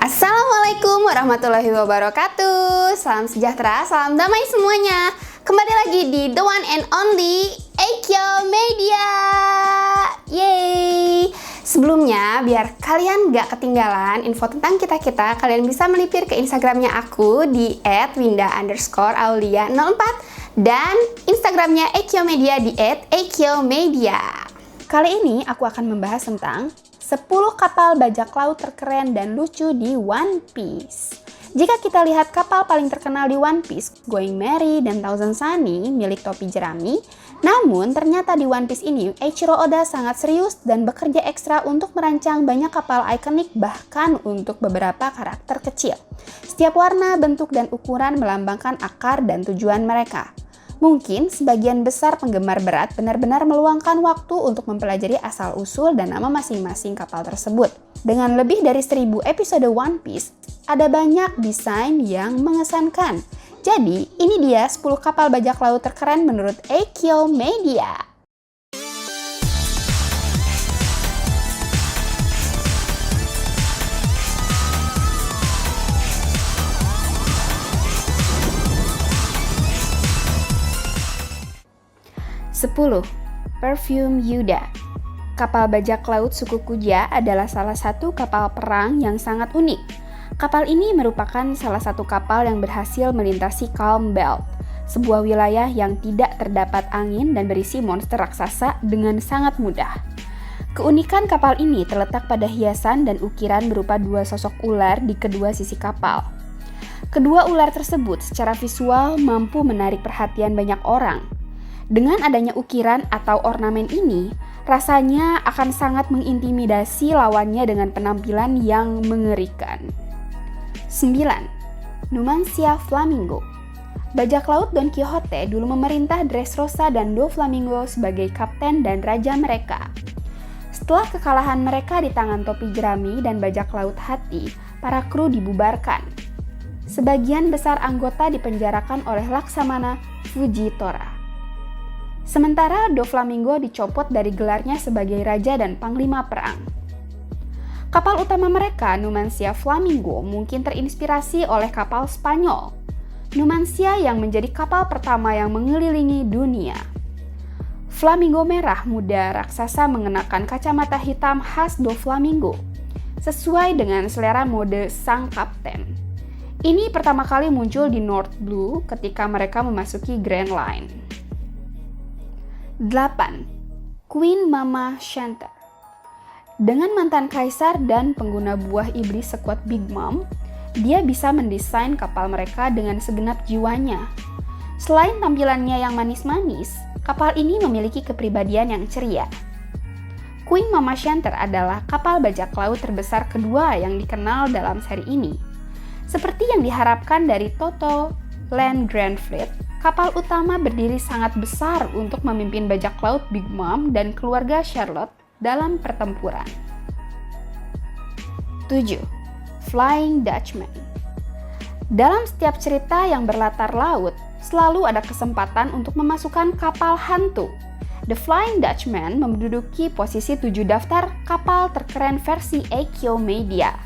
Assalamualaikum warahmatullahi wabarakatuh. Salam sejahtera, salam damai semuanya. Kembali lagi di The One and Only Eikyo Media. Yeay. Sebelumnya, biar kalian gak ketinggalan info tentang kita-kita, kalian bisa melipir ke Instagramnya aku di @winda_aulia04 dan Instagramnya Eikyo Media di @eikyomedia. Kali ini aku akan membahas tentang 10 kapal bajak laut terkeren dan lucu di One Piece. Jika kita lihat kapal paling terkenal di One Piece, Going Merry dan Thousand Sunny milik topi jerami, namun ternyata di One Piece ini Eiichiro Oda sangat serius dan bekerja ekstra untuk merancang banyak kapal ikonik bahkan untuk beberapa karakter kecil. Setiap warna, bentuk, dan ukuran melambangkan akar dan tujuan mereka. Mungkin sebagian besar penggemar berat benar-benar meluangkan waktu untuk mempelajari asal-usul dan nama masing-masing kapal tersebut. Dengan lebih dari 1000 episode One Piece, ada banyak desain yang mengesankan. Jadi, ini dia 10 kapal bajak laut terkeren menurut Eikyo Media. Perfume Yuda. Kapal bajak laut suku Kuja adalah salah satu kapal perang yang sangat unik. Kapal ini merupakan salah satu kapal yang berhasil melintasi Calm Belt, sebuah wilayah yang tidak terdapat angin dan berisi monster raksasa dengan sangat mudah. Keunikan kapal ini terletak pada hiasan dan ukiran berupa dua sosok ular di kedua sisi kapal. Kedua ular tersebut secara visual mampu menarik perhatian banyak orang. Dengan adanya ukiran atau ornamen ini, rasanya akan sangat mengintimidasi lawannya dengan penampilan yang mengerikan. 9. Numancia Flamingo. Bajak laut Don Quixote dulu memerintah Dressrosa dan Doflamingo sebagai kapten dan raja mereka. Setelah kekalahan mereka di tangan topi jerami dan bajak laut hati, para kru dibubarkan. Sebagian besar anggota dipenjarakan oleh Laksamana Fujitora. Sementara Doflamingo dicopot dari gelarnya sebagai raja dan panglima perang. Kapal utama mereka, Numancia Flamingo, mungkin terinspirasi oleh kapal Spanyol. Numancia yang menjadi kapal pertama yang mengelilingi dunia. Flamingo merah muda raksasa mengenakan kacamata hitam khas Doflamingo, sesuai dengan selera mode sang kapten. Ini pertama kali muncul di North Blue ketika mereka memasuki Grand Line. 8. Queen Mama Shantar. Dengan mantan kaisar dan pengguna buah iblis sekuat Big Mom, dia bisa mendesain kapal mereka dengan segenap jiwanya. Selain tampilannya yang manis-manis, kapal ini memiliki kepribadian yang ceria. Queen Mama Shantar adalah kapal bajak laut terbesar kedua yang dikenal dalam seri ini. Seperti yang diharapkan dari Toto Land Grand Fleet, kapal utama berdiri sangat besar untuk memimpin bajak laut Big Mom dan keluarga Charlotte dalam pertempuran. 7. Flying Dutchman. Dalam setiap cerita yang berlatar laut, selalu ada kesempatan untuk memasukkan kapal hantu. The Flying Dutchman menduduki posisi 7 daftar kapal terkeren versi Eikyo Media.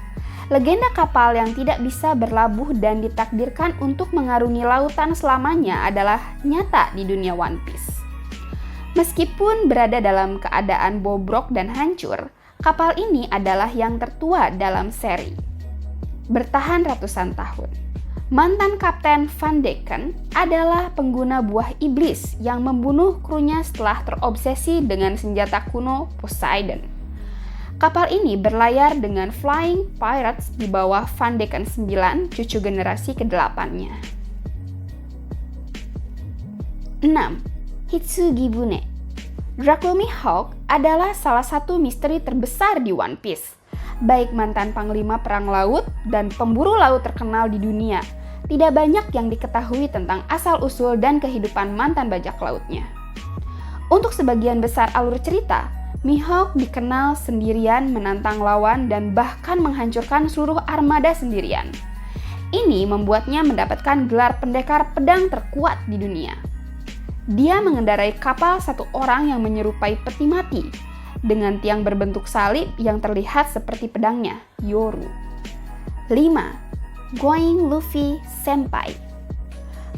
Legenda kapal yang tidak bisa berlabuh dan ditakdirkan untuk mengarungi lautan selamanya adalah nyata di dunia One Piece. Meskipun berada dalam keadaan bobrok dan hancur, kapal ini adalah yang tertua dalam seri. Bertahan ratusan tahun. Mantan Kapten Van Deken adalah pengguna buah iblis yang membunuh krunya setelah terobsesi dengan senjata kuno Poseidon. Kapal ini berlayar dengan Flying Pirates di bawah Van Deken 9, cucu generasi ke-8-nya. 6. Hitsugi Bune. Dracula Mihawk adalah salah satu misteri terbesar di One Piece. Baik mantan panglima perang laut dan pemburu laut terkenal di dunia, tidak banyak yang diketahui tentang asal-usul dan kehidupan mantan bajak lautnya. Untuk sebagian besar alur cerita, Mihawk dikenal sendirian menantang lawan dan bahkan menghancurkan seluruh armada sendirian. Ini membuatnya mendapatkan gelar pendekar pedang terkuat di dunia. Dia mengendarai kapal satu orang yang menyerupai peti mati, dengan tiang berbentuk salib yang terlihat seperti pedangnya, Yoru. 5. Going Luffy Senpai.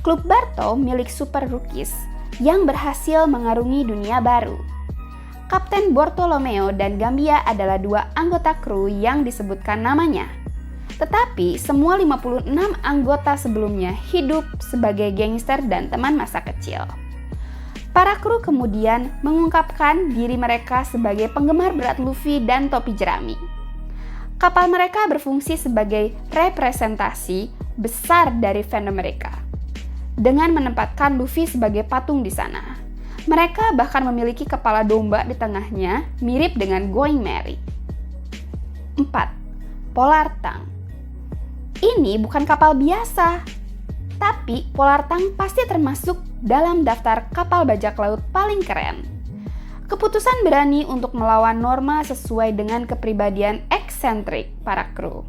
Klub Barto milik Super Rookies yang berhasil mengarungi dunia baru. Kapten Bartolomeo dan Gambia adalah dua anggota kru yang disebutkan namanya. Tetapi semua 56 anggota sebelumnya hidup sebagai gangster dan teman masa kecil. Para kru kemudian mengungkapkan diri mereka sebagai penggemar berat Luffy dan topi jerami. Kapal mereka berfungsi sebagai representasi besar dari fandom mereka, dengan menempatkan Luffy sebagai patung di sana. Mereka bahkan memiliki kepala domba di tengahnya, mirip dengan Going Merry. 4. Polar Tang. Ini bukan kapal biasa, tapi Polar Tang pasti termasuk dalam daftar kapal bajak laut paling keren. Keputusan berani untuk melawan norma sesuai dengan kepribadian eksentrik para kru.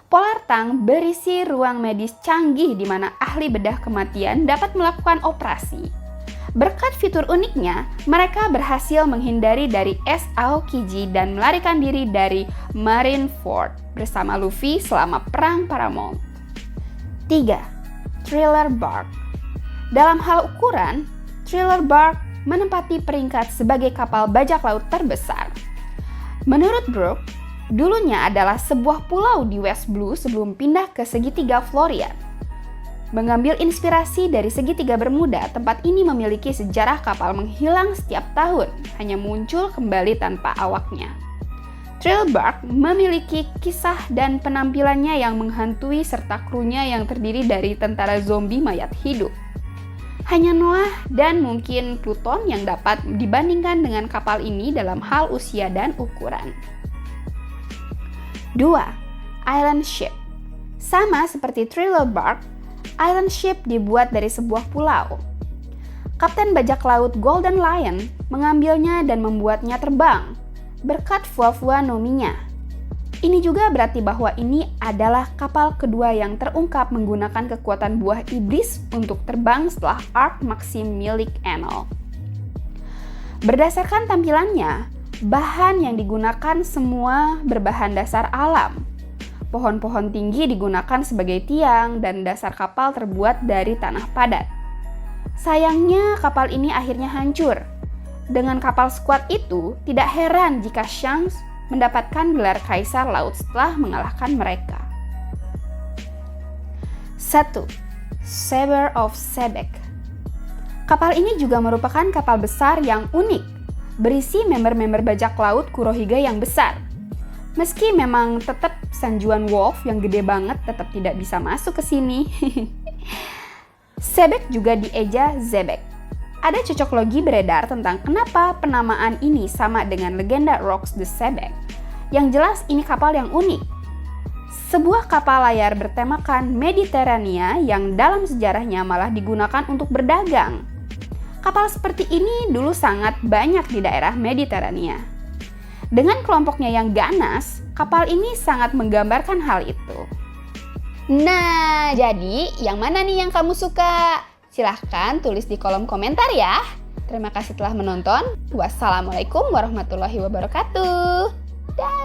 Polar Tang berisi ruang medis canggih di mana ahli bedah kematian dapat melakukan operasi. Berkat fitur uniknya, mereka berhasil menghindari dari es Aokiji dan melarikan diri dari Marineford bersama Luffy selama Perang Paramount. 3. Thriller Bark. Dalam hal ukuran, Thriller Bark menempati peringkat sebagai kapal bajak laut terbesar. Menurut Brooke, dulunya adalah sebuah pulau di West Blue sebelum pindah ke segitiga Florian. Mengambil inspirasi dari segitiga Bermuda, tempat ini memiliki sejarah kapal menghilang setiap tahun, hanya muncul kembali tanpa awaknya. Thriller Bark memiliki kisah dan penampilannya yang menghantui serta krunya yang terdiri dari tentara zombie mayat hidup. Hanya Noah dan mungkin Pluton yang dapat dibandingkan dengan kapal ini dalam hal usia dan ukuran. 2. Island Ship. Sama seperti Thriller Bark, Island Ship dibuat dari sebuah pulau. Kapten bajak laut Golden Lion mengambilnya dan membuatnya terbang, berkat Fuwa-Fuwa Nominya. Ini juga berarti bahwa ini adalah kapal kedua yang terungkap menggunakan kekuatan buah iblis untuk terbang setelah Arc Maxim milik Enel. Berdasarkan tampilannya, bahan yang digunakan semua berbahan dasar alam. Pohon-pohon tinggi digunakan sebagai tiang dan dasar kapal terbuat dari tanah padat. Sayangnya kapal ini akhirnya hancur. Dengan kapal sekuat itu, tidak heran jika Shanks mendapatkan gelar Kaisar Laut setelah mengalahkan mereka. 1. Saber of Sebek. Kapal ini juga merupakan kapal besar yang unik, berisi member-member bajak laut Kurohige yang besar. Meski memang tetap Sanjuan Wolf yang gede banget tetap tidak bisa masuk ke sini. Sebek juga dieja Zebek. Ada cocok logi beredar tentang kenapa penamaan ini sama dengan legenda Rocks the Sebek. Yang jelas ini kapal yang unik. Sebuah kapal layar bertemakan Mediterania yang dalam sejarahnya malah digunakan untuk berdagang. Kapal seperti ini dulu sangat banyak di daerah Mediterania. Dengan kelompoknya yang ganas, kapal ini sangat menggambarkan hal itu. Nah, jadi yang mana nih yang kamu suka? Silahkan tulis di kolom komentar ya. Terima kasih telah menonton. Wassalamualaikum warahmatullahi wabarakatuh. Dah.